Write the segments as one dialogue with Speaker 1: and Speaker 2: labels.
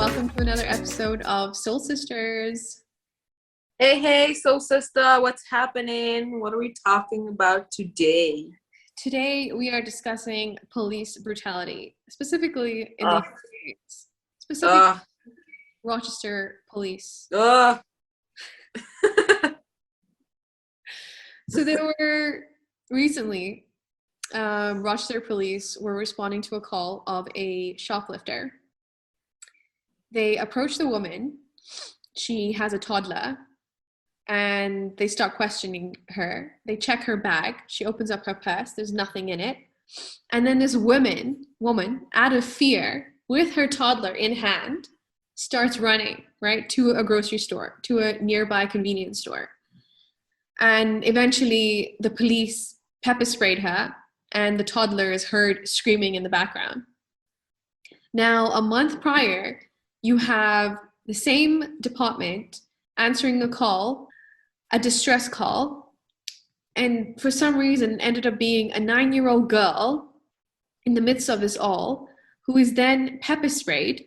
Speaker 1: welcome to another episode of Soul Sisters.
Speaker 2: Hey, Soul Sister, what's happening? What are we talking about today?
Speaker 1: Today we are discussing police brutality, specifically in the United States, specifically Rochester police. So there were recently, Rochester police were responding to a call of a shoplifter. They approach the woman. She has a toddler, and they start questioning her. They check her bag. She opens up her purse. There's nothing in it. And then this woman, out of fear, with her toddler in hand, starts running, right, to a grocery store, to a nearby convenience store. And eventually the police pepper sprayed her, and the toddler is heard screaming in the background. Now, a month prior, you have the same department answering a call, a distress call, and for some reason ended up being a 9-year-old girl in the midst of this all, who is then pepper sprayed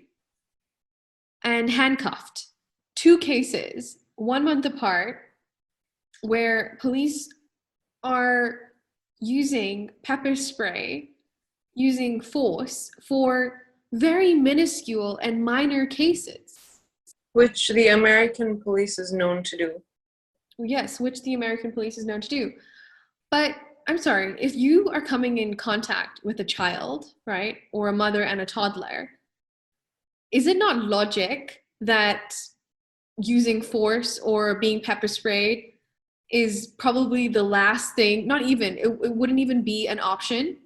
Speaker 1: and handcuffed. 2 cases, 1 month apart, where police are using pepper spray, using force for very minuscule and minor cases.
Speaker 2: Which the American police is known to do.
Speaker 1: Yes, which the American police is known to do. But I'm sorry, if you are coming in contact with a child, right, or a mother and a toddler, is it not logic that using force or being pepper sprayed is probably the last thing, it wouldn't even be an option?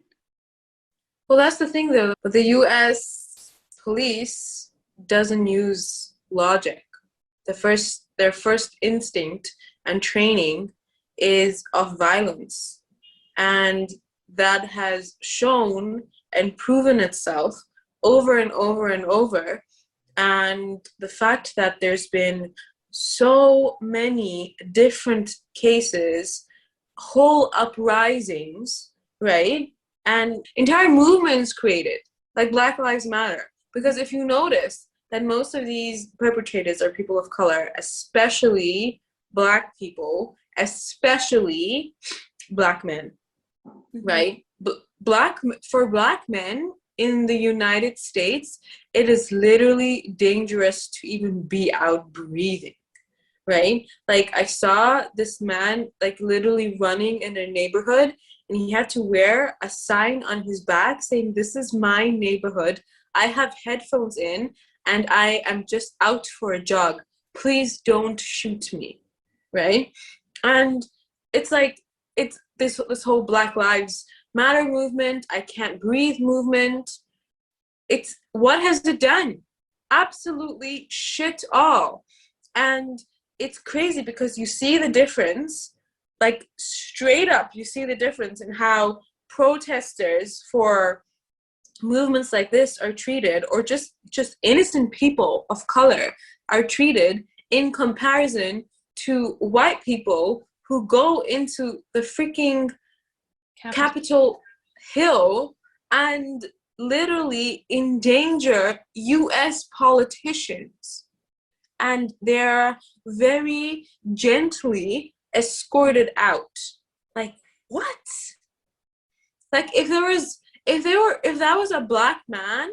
Speaker 2: Well, that's the thing though. The US police doesn't use logic. Their first instinct and training is of violence. And that has shown and proven itself over and over and over. And the fact that there's been so many different cases, whole uprisings, right? And entire movements created, like Black Lives Matter. Because if you notice that most of these perpetrators are people of color, especially Black people, especially Black men, right? For Black men in the United States, it is literally dangerous to even be out breathing, right? Like, I saw this man, like, literally running in a neighborhood, and he had to wear a sign on his back saying, "This is my neighborhood. I have headphones in, and I am just out for a jog. Please don't shoot me," right? And it's like, it's this whole Black Lives Matter movement, I can't breathe movement. It's, what has it done? Absolutely shit all. And it's crazy because you see the difference, like straight up, you see the difference in how protesters for movements like this are treated, or just innocent people of color are treated in comparison to white people who go into the freaking Capitol Hill and literally endanger US politicians. And they're very gently escorted out. Like, what? Like, if that was a Black man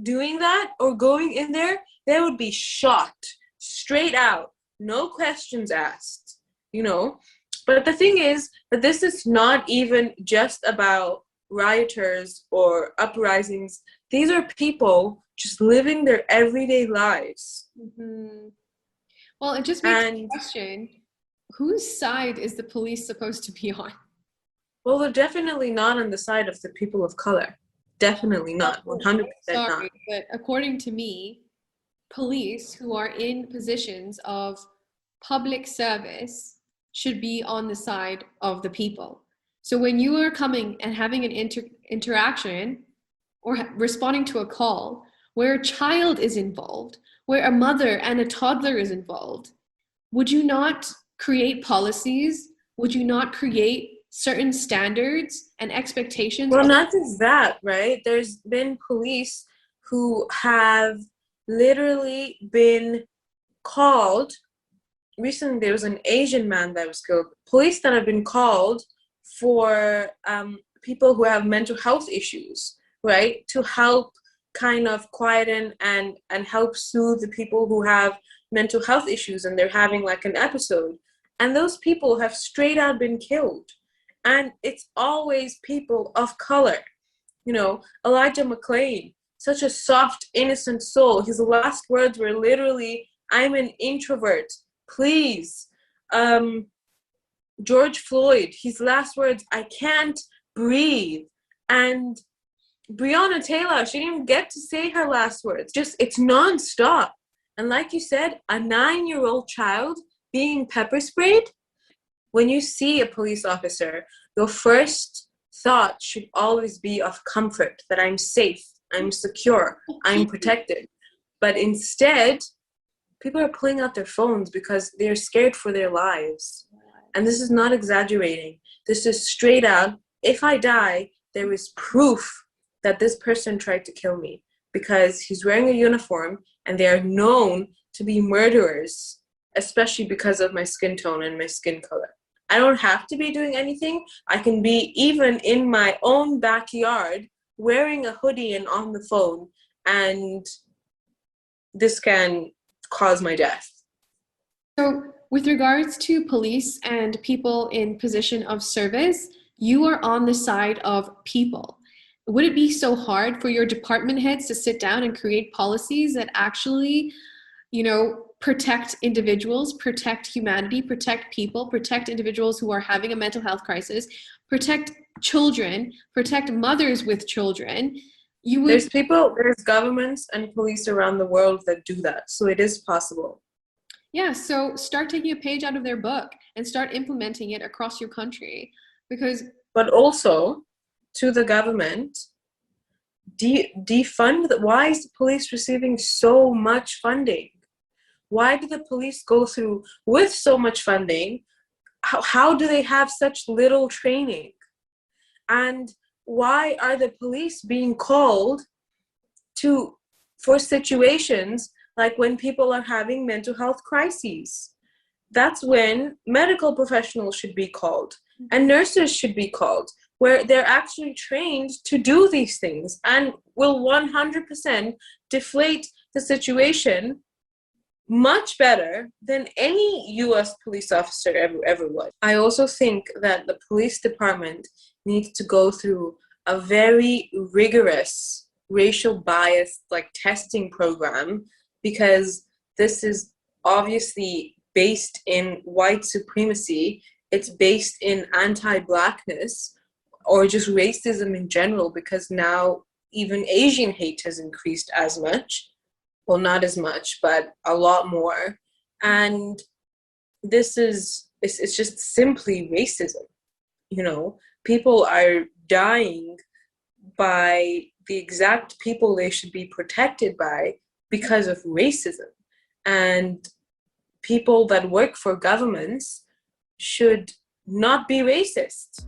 Speaker 2: doing that or going in there, they would be shot straight out, no questions asked, you know? But the thing is that this is not even just about rioters or uprisings. These are people just living their everyday lives.
Speaker 1: Mm-hmm. Well, it just makes me question, whose side is the police supposed to be on?
Speaker 2: Well, they're definitely not on the side of the people of color. Definitely not. 100% not.
Speaker 1: But according to me, police who are in positions of public service should be on the side of the people. So when you are coming and having an interaction or responding to a call where a child is involved, where a mother and a toddler is involved, would you not create policies? Would you not create certain standards and expectations?
Speaker 2: Well, not just that, right? There's been police who have literally been called. Recently, there was an Asian man that was killed. Police that have been called for people who have mental health issues, right? To help kind of quieten and help soothe the people who have mental health issues and they're having like an episode. And those people have straight out been killed. And it's always people of color. You know, Elijah McClain, such a soft, innocent soul. His last words were literally, "I'm an introvert. Please." George Floyd, his last words, "I can't breathe." And Breonna Taylor, she didn't even get to say her last words. Just, it's nonstop. And like you said, a 9-year-old child being pepper sprayed. When you see a police officer, your first thought should always be of comfort, that I'm safe, I'm secure, I'm protected. But instead, people are pulling out their phones because they're scared for their lives. And this is not exaggerating. This is straight out, if I die, there is proof that this person tried to kill me because he's wearing a uniform and they are known to be murderers, especially because of my skin tone and my skin color. I don't have to be doing anything. I can be even in my own backyard wearing a hoodie and on the phone, and this can cause my death.
Speaker 1: So with regards to police and people in position of service, you are on the side of people. Would it be so hard for your department heads to sit down and create policies that actually, you know, protect individuals, protect humanity, protect people, protect individuals who are having a mental health crisis, protect children, protect mothers with children?
Speaker 2: There's governments and police around the world that do that. So it is possible.
Speaker 1: Yeah, so start taking a page out of their book and start implementing it across your country.
Speaker 2: But also, to the government, defund. Why is the police receiving so much funding? Why do the police go through with so much funding? How do they have such little training? And why are the police being called for situations like when people are having mental health crises? That's when medical professionals should be called and nurses should be called, where they're actually trained to do these things and will 100% deflate the situation much better than any US police officer ever would. I also think that the police department needs to go through a very rigorous racial bias testing program, because this is obviously based in white supremacy. It's based in anti-blackness or just racism in general, because now even Asian hate has increased as much. Well, not as much, but a lot more. And it's just simply racism. You know, people are dying by the exact people they should be protected by because of racism. And people that work for governments should not be racist.